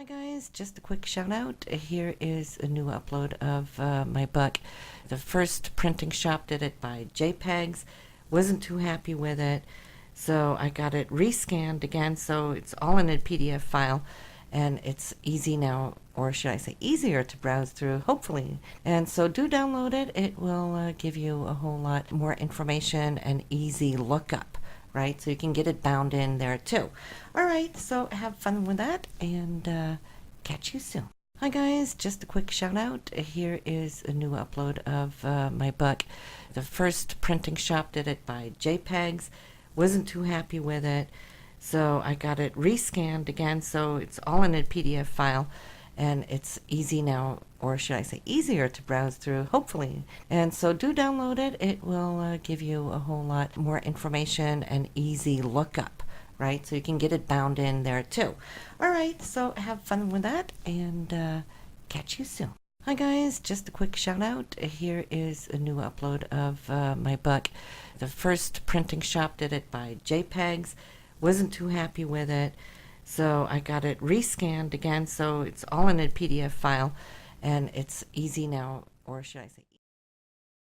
Hi guys, just a quick shout out. Here is a new upload of my book. The first printing shop did it by JPEGs. Wasn't too happy with it, so I got it rescanned again, so it's all in a PDF file, and it's easy now, or should I say easier to browse through, hopefully. And so do download it. It will give you a whole lot more information and easy lookup, right? So you can get it bound in there too. All right, so have fun with that, and catch you soon. Hi guys, just a quick shout out. Here is a new upload of my book. The first printing shop did it by JPEGs. Wasn't too happy with it, so I got it rescanned again, so it's all in a PDF file, and it's easy now, or should I say easier to browse through, hopefully. And so do download it. It will give you a whole lot more information and easy lookup, right? So you can get it bound in there too. All right, so have fun with that, and catch you soon. Hi guys, just a quick shout out. Here is a new upload of my book. The first printing shop did it by JPEGs. Wasn't too happy with it, so I got it rescanned again, so it's all in a PDF file, and it's easy now, or should I say